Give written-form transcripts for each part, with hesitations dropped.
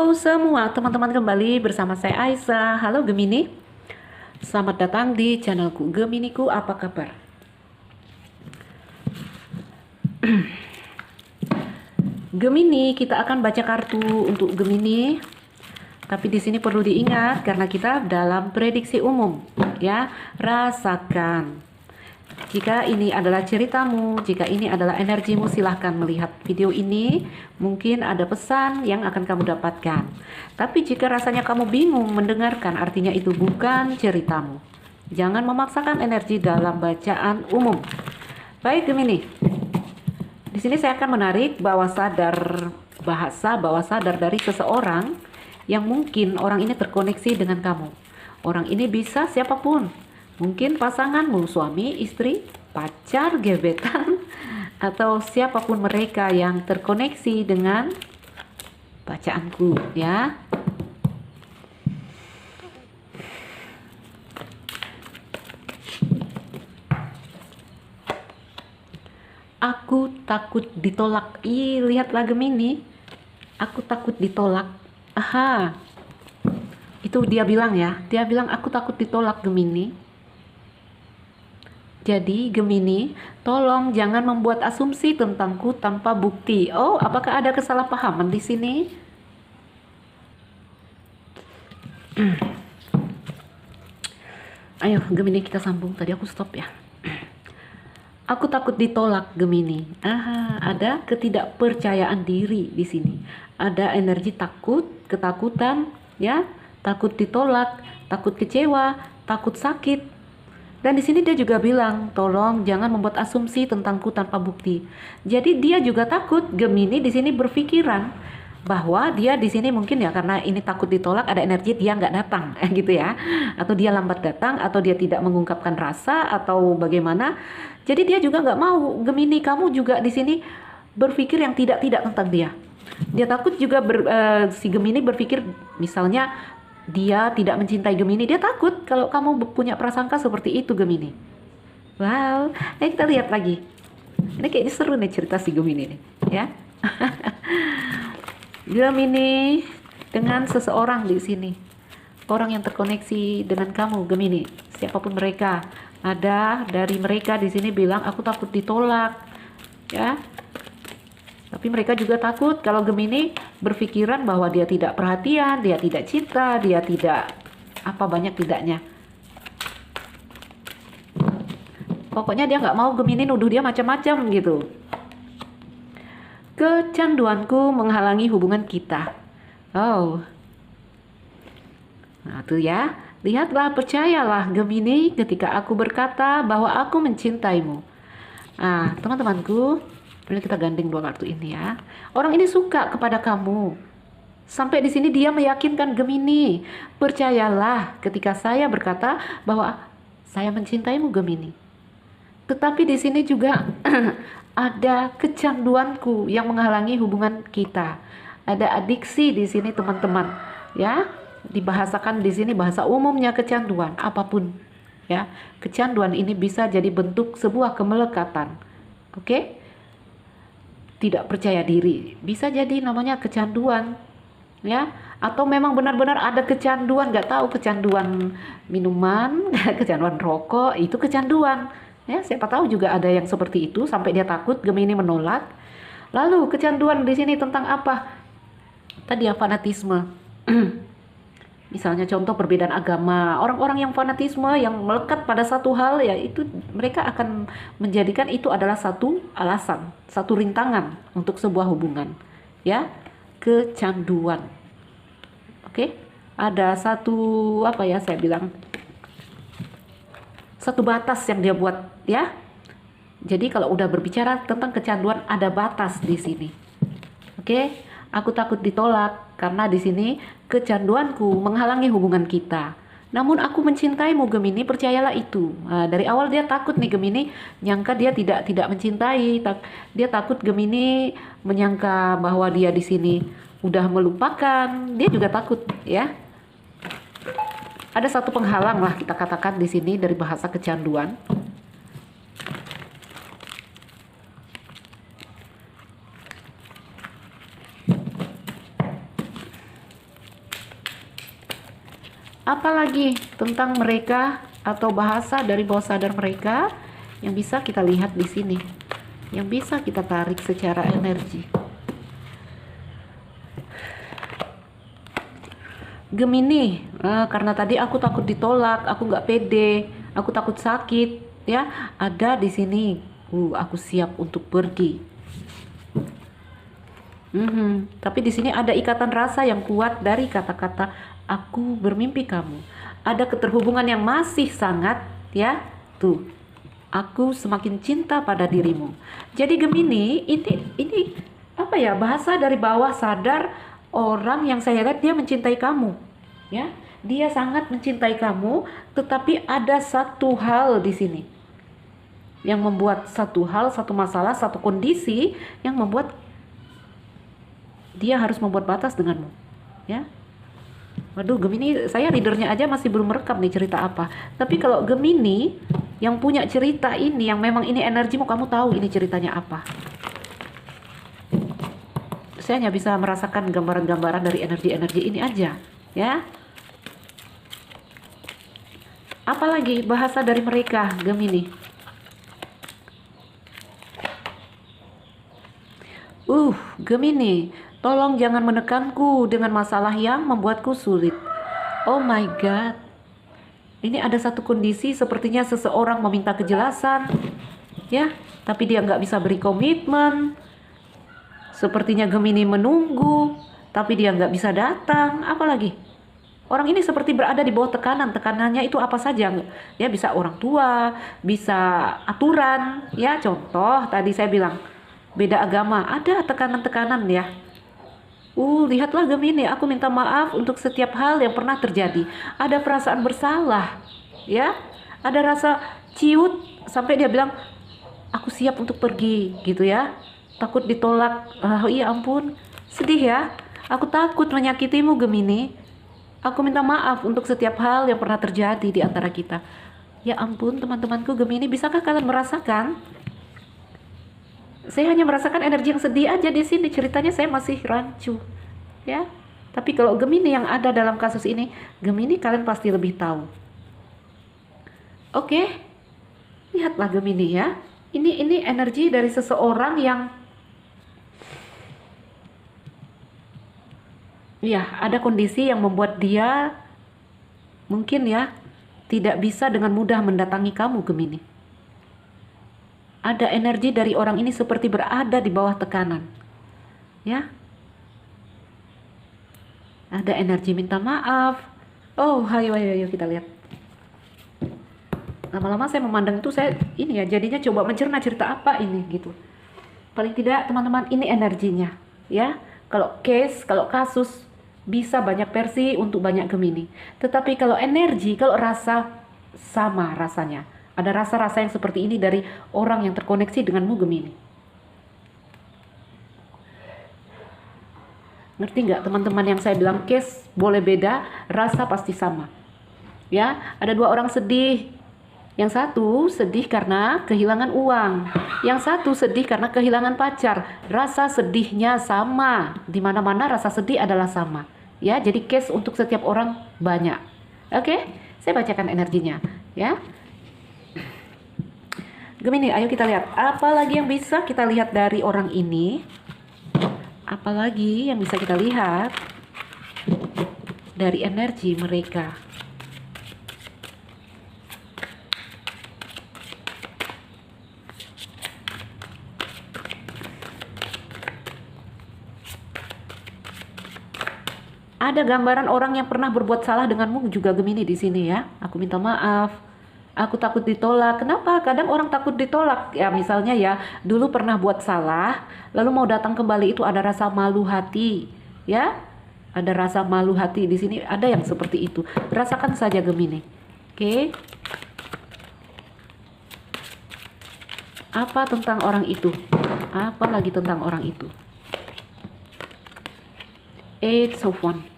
Halo semua teman-teman, kembali bersama saya Aisyah. Halo Gemini, selamat datang di channelku Geminiku, apa kabar? Gemini, kita akan baca kartu untuk Gemini. Tapi di sini perlu diingat karena kita dalam prediksi umum, ya. Rasakan. Jika ini adalah ceritamu, jika ini adalah energimu, silahkan melihat video ini. Mungkin ada pesan yang akan kamu dapatkan. Tapi jika rasanya kamu bingung mendengarkan, artinya itu bukan ceritamu. Jangan memaksakan energi dalam bacaan umum. Baik Gemini, di sini saya akan menarik bawah sadar, bahasa bawah sadar dari seseorang yang mungkin orang ini terkoneksi dengan kamu. Orang ini bisa siapapun. Mungkin pasanganmu, suami, istri, pacar, gebetan, atau siapapun mereka yang terkoneksi dengan bacaanku, ya. Aku takut ditolak. Ih, lihatlah Gemini. Aku takut ditolak. Aha. Itu dia bilang ya. Dia bilang aku takut ditolak Gemini. Jadi Gemini, tolong jangan membuat asumsi tentangku tanpa bukti. Oh, apakah ada kesalahpahaman di sini? Ayo Gemini, kita sambung. Tadi aku stop ya. Aku takut ditolak Gemini. Aha, ada ketidakpercayaan diri di sini. Ada energi takut, ketakutan, ya, takut ditolak, takut kecewa, takut sakit. Dan di sini dia juga bilang, tolong jangan membuat asumsi tentangku tanpa bukti. Jadi dia juga takut. Gemini di sini berpikiran bahwa dia di sini mungkin ya karena ini takut ditolak, ada energi dia nggak datang, gitu ya. Atau dia lambat datang, atau dia tidak mengungkapkan rasa, atau bagaimana. Jadi dia juga nggak mau. Gemini, kamu juga di sini berpikir yang tidak-tidak tentang dia. Dia takut juga si Gemini berpikir misalnya dia tidak mencintai Gemini. Dia takut kalau kamu punya prasangka seperti itu Gemini. Wow, kita lihat lagi. Ini kayaknya seru nih cerita si Gemini nih, ya. Gemini dengan seseorang di sini. Orang yang terkoneksi dengan kamu Gemini, siapapun mereka. Ada dari mereka di sini bilang aku takut ditolak, ya. Tapi mereka juga takut kalau Gemini berpikiran bahwa dia tidak perhatian, dia tidak cinta, dia tidak apa banyak tidaknya. Pokoknya dia nggak mau Gemini nuduh dia macam-macam gitu. Kecanduanku menghalangi hubungan kita. Oh. Nah tuh ya, lihatlah, percayalah Gemini ketika aku berkata bahwa aku mencintaimu. Nah teman-temanku, ini kita gandeng dua kartu ini ya. Orang ini suka kepada kamu. Sampai di sini dia meyakinkan Gemini. Percayalah ketika saya berkata bahwa saya mencintaimu Gemini. Tetapi di sini juga ada kecanduanku yang menghalangi hubungan kita. Ada adiksi di sini teman-teman, ya. Dibahasakan di sini bahasa umumnya kecanduan apapun, ya. Kecanduan ini bisa jadi bentuk sebuah kemelekatan. Oke? Tidak percaya diri, bisa jadi namanya kecanduan, ya. Atau memang benar-benar ada kecanduan, nggak tahu kecanduan minuman, kecanduan rokok, itu kecanduan, ya. Siapa tahu juga ada yang seperti itu sampai dia takut Gemini menolak. Lalu kecanduan di sini tentang apa? Tadi ya, fanatisme. Misalnya contoh perbedaan agama, orang-orang yang fanatisme, yang melekat pada satu hal, ya itu mereka akan menjadikan itu adalah satu alasan, satu rintangan untuk sebuah hubungan, ya. Kecanduan. Oke, ada satu apa ya saya bilang, satu batas yang dia buat, ya. Jadi kalau udah berbicara tentang kecanduan ada batas di sini. Oke, aku takut ditolak karena di sini kecanduanku menghalangi hubungan kita. Namun aku mencintaimu Gemini, percayalah itu. Nah, dari awal dia takut nih Gemini, nyangka dia tidak mencintai. Dia takut Gemini menyangka bahwa dia di sini udah melupakan. Dia juga takut, ya. Ada satu penghalang lah kita katakan di sini dari bahasa kecanduan. Apalagi tentang mereka atau bahasa dari bawah sadar mereka yang bisa kita lihat di sini, yang bisa kita tarik secara energi. Gemini, karena tadi aku takut ditolak, aku nggak pede, aku takut sakit, ya. Ada di sini, aku siap untuk pergi. Tapi di sini ada ikatan rasa yang kuat dari kata-kata aku bermimpi kamu. Ada keterhubungan yang masih sangat, ya. Tuh, aku semakin cinta pada dirimu. Jadi Gemini, ini apa ya, bahasa dari bawah sadar orang yang saya lihat dia mencintai kamu, ya. Dia sangat mencintai kamu, tetapi ada satu hal di sini yang membuat satu hal, satu masalah, satu kondisi yang membuat dia harus membuat batas denganmu, ya. Waduh, Gemini, saya readernya aja masih belum merekam nih cerita apa. Tapi kalau Gemini yang punya cerita ini, yang memang ini energimu, kamu tahu ini ceritanya apa. Saya hanya bisa merasakan gambaran-gambaran dari energi-energi ini aja, ya. Apalagi bahasa dari mereka, Gemini. Gemini, tolong jangan menekanku dengan masalah yang membuatku sulit. Oh my God. Ini ada satu kondisi sepertinya seseorang meminta kejelasan, ya, tapi dia nggak bisa beri komitmen. Sepertinya Gemini menunggu, tapi dia nggak bisa datang. Apalagi orang ini seperti berada di bawah tekanan. Tekanannya itu apa saja, ya, bisa orang tua, bisa aturan, ya. Contoh tadi saya bilang beda agama, ada tekanan-tekanan, ya. Lihatlah Gemini, aku minta maaf untuk setiap hal yang pernah terjadi. Ada perasaan bersalah, ya. Ada rasa ciut sampai dia bilang, aku siap untuk pergi, gitu, ya. Takut ditolak. Iya ampun, sedih, ya. Aku takut menyakitimu Gemini. Aku minta maaf untuk setiap hal yang pernah terjadi di antara kita. Ya ampun teman-temanku Gemini, bisakah kalian merasakan? Saya hanya merasakan energi yang sedih aja di sini. Ceritanya saya masih rancu, ya. Tapi kalau Gemini yang ada dalam kasus ini, Gemini kalian pasti lebih tahu. Oke, lihatlah Gemini, ya. Ini energi dari seseorang yang, ya, ada kondisi yang membuat dia mungkin, ya, tidak bisa dengan mudah mendatangi kamu Gemini. Ada energi dari orang ini seperti berada di bawah tekanan, ya. Ada energi minta maaf. Ayo kita lihat. Lama-lama saya memandang itu, saya ini, ya, jadinya coba mencerna cerita apa ini, gitu. Paling tidak teman-teman, ini energinya, ya. Kalau kasus bisa banyak versi untuk banyak Gemini. Tetapi kalau energi, kalau rasa, sama rasanya. Ada rasa-rasa yang seperti ini dari orang yang terkoneksi denganmu Gemini. Ngerti nggak teman-teman yang saya bilang, case boleh beda, rasa pasti sama, ya. Ada dua orang sedih. Yang satu sedih karena kehilangan uang, yang satu sedih karena kehilangan pacar. Rasa sedihnya sama, di mana-mana rasa sedih adalah sama, ya. Jadi case untuk setiap orang banyak. Oke, saya bacakan energinya, ya. Gemini, ayo kita lihat apa lagi yang bisa kita lihat dari orang ini. Apalagi yang bisa kita lihat dari energi mereka. Ada gambaran orang yang pernah berbuat salah denganmu juga Gemini di sini, ya. Aku minta maaf. Aku takut ditolak. Kenapa? Kadang orang takut ditolak. Ya misalnya, ya, dulu pernah buat salah, lalu mau datang kembali itu ada rasa malu hati, ya. Ada rasa malu hati di sini. Ada yang seperti itu. Rasakan saja Gemini. Oke. Apa tentang orang itu? Apa lagi tentang orang itu? Eight of Wands.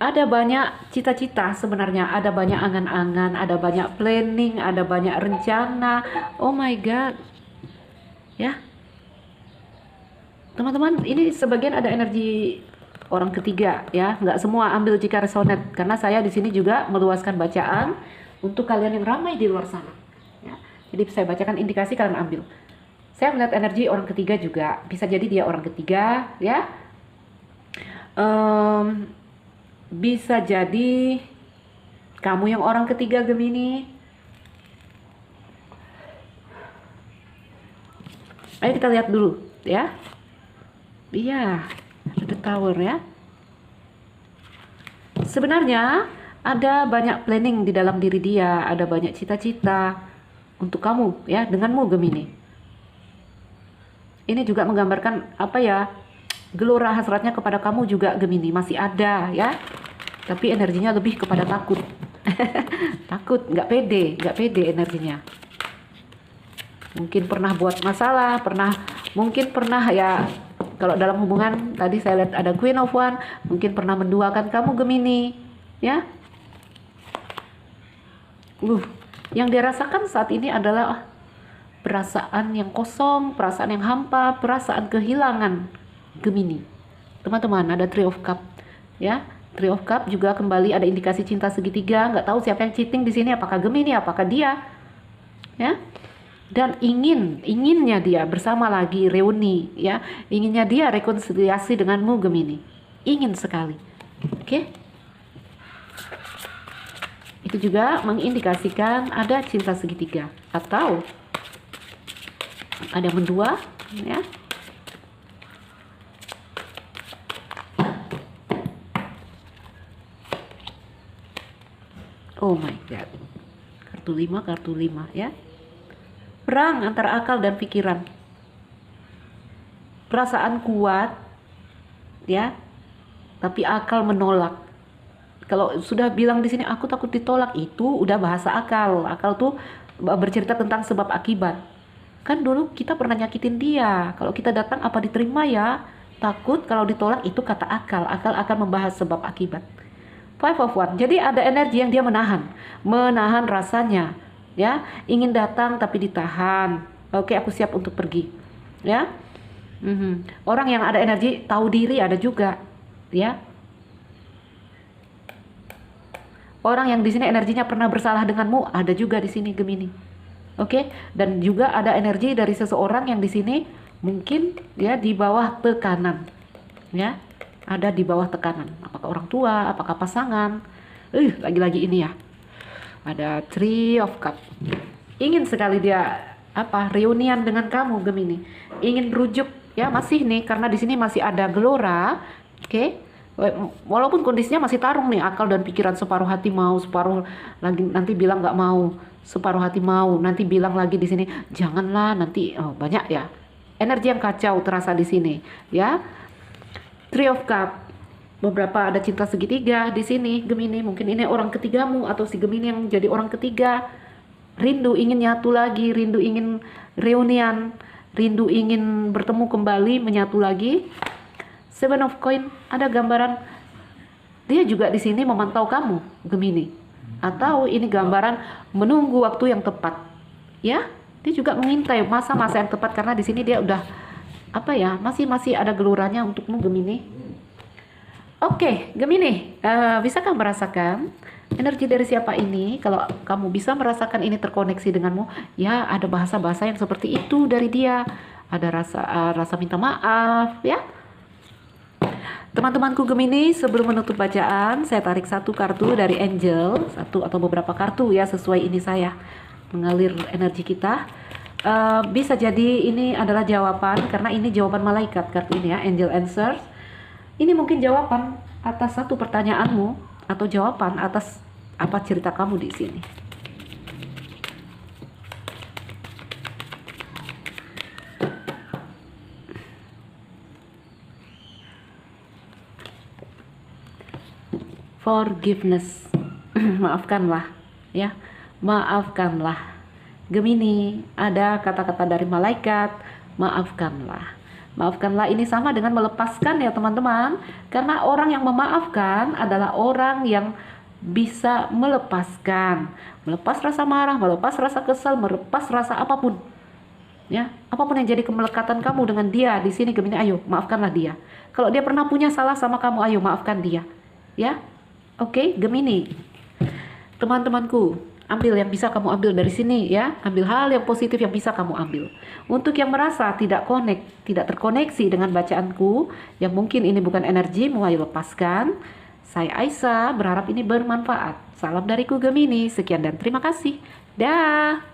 Ada banyak cita-cita sebenarnya, ada banyak angan-angan, ada banyak planning, ada banyak rencana. Oh my God, ya. Teman-teman, ini sebagian ada energi orang ketiga ya. Nggak semua ambil jika resonate, karena saya di sini juga meluaskan bacaan untuk kalian yang ramai di luar sana. Ya. Jadi saya bacakan indikasi, kalian ambil. Saya melihat energi orang ketiga juga, bisa jadi dia orang ketiga ya. Bisa jadi kamu yang orang ketiga Gemini. Ayo kita lihat dulu ya. Iya, ada Tower ya. Sebenarnya ada banyak planning di dalam diri dia, ada banyak cita-cita untuk kamu ya, denganmu Gemini. Ini juga menggambarkan apa ya, gelora hasratnya kepada kamu juga Gemini masih ada ya. Tapi energinya lebih kepada takut. Takut, nggak pede energinya. Mungkin pernah buat masalah, mungkin pernah ya. Kalau dalam hubungan tadi saya lihat ada Queen of Wands, mungkin pernah menduakan kamu Gemini, ya. Yang dirasakan saat ini adalah perasaan yang kosong, perasaan yang hampa, perasaan kehilangan Gemini. Teman-teman, ada Three of Cups, ya. Three of Cups juga kembali ada indikasi cinta segitiga. Nggak tahu siapa yang cheating di sini, apakah Gemini, apakah dia, ya. Dan inginnya dia bersama lagi, reuni ya, inginnya dia rekonsiliasi denganmu Gemini, ingin sekali. Oke. Itu juga mengindikasikan ada cinta segitiga atau ada mendua ya. Oh my god, kartu 5 ya. Perang antara akal dan pikiran. Perasaan kuat ya, tapi akal menolak. Kalau sudah bilang di sini aku takut ditolak, itu udah bahasa akal. Akal tuh bercerita tentang sebab akibat. Kan dulu kita pernah nyakitin dia. Kalau kita datang apa diterima ya? Takut kalau ditolak, itu kata akal. Akal akan membahas sebab akibat. Five of Wands. Jadi ada energi yang dia menahan rasanya. Ya, ingin datang tapi ditahan. Oke, aku siap untuk pergi. Ya, orang yang ada energi tahu diri ada juga. Ya, orang yang di sini energinya pernah bersalah denganmu ada juga di sini Gemini. Oke, dan juga ada energi dari seseorang yang di sini mungkin ya di bawah tekanan. Ya, ada di bawah tekanan. Apakah orang tua, apakah pasangan? Lagi-lagi ini ya. Ada Three of Cups. Ingin sekali dia reunian dengan kamu Gemini. Ingin rujuk ya, masih nih karena di sini masih ada gelora. Oke. Walaupun kondisinya masih tarung nih, akal dan pikiran, separuh hati mau, separuh lagi nanti bilang nggak mau, separuh hati mau, nanti bilang lagi di sini janganlah nanti. Banyak ya. Energi yang kacau terasa di sini ya. Three of Cups. Beberapa ada cinta segitiga di sini Gemini, mungkin ini orang ketigamu atau si Gemini yang jadi orang ketiga. Rindu ingin nyatu lagi, rindu ingin reunian, rindu ingin bertemu kembali, menyatu lagi. Seven of Coins, ada gambaran dia juga di sini memantau kamu Gemini, atau ini gambaran menunggu waktu yang tepat. Ya, dia juga mengintai masa-masa yang tepat karena di sini dia udah masih ada geloranya untukmu Gemini. Oke, Gemini, bisakah merasakan energi dari siapa ini? Kalau kamu bisa merasakan ini terkoneksi denganmu, ya ada bahasa-bahasa yang seperti itu dari dia. Ada rasa minta maaf, ya. Teman-temanku Gemini, sebelum menutup bacaan, saya tarik satu kartu dari Angel, satu atau beberapa kartu ya sesuai ini saya mengalir energi kita. Bisa jadi ini adalah jawaban karena ini jawaban malaikat kartu ini ya, Angel Answers. Ini mungkin jawaban atas satu pertanyaanmu atau jawaban atas apa cerita kamu di sini. Forgiveness. Maafkanlah, ya. Maafkanlah. Gemini, ada kata-kata dari malaikat, maafkanlah. Maafkanlah ini sama dengan melepaskan ya teman-teman. Karena orang yang memaafkan adalah orang yang bisa melepaskan. Melepas rasa marah, melepas rasa kesal, melepas rasa apapun. Ya, apapun yang jadi kemelekatan kamu dengan dia di sini Gemini, ayo maafkanlah dia. Kalau dia pernah punya salah sama kamu, ayo maafkan dia. Ya, oke, Gemini. Teman-temanku, ambil yang bisa kamu ambil dari sini ya. Ambil hal yang positif yang bisa kamu ambil. Untuk yang merasa tidak tidak terkoneksi dengan bacaanku, yang mungkin ini bukan energimu, ayo lepaskan. Saya Aisyah, berharap ini bermanfaat. Salam dariku Gemini. Sekian dan terima kasih. Dah.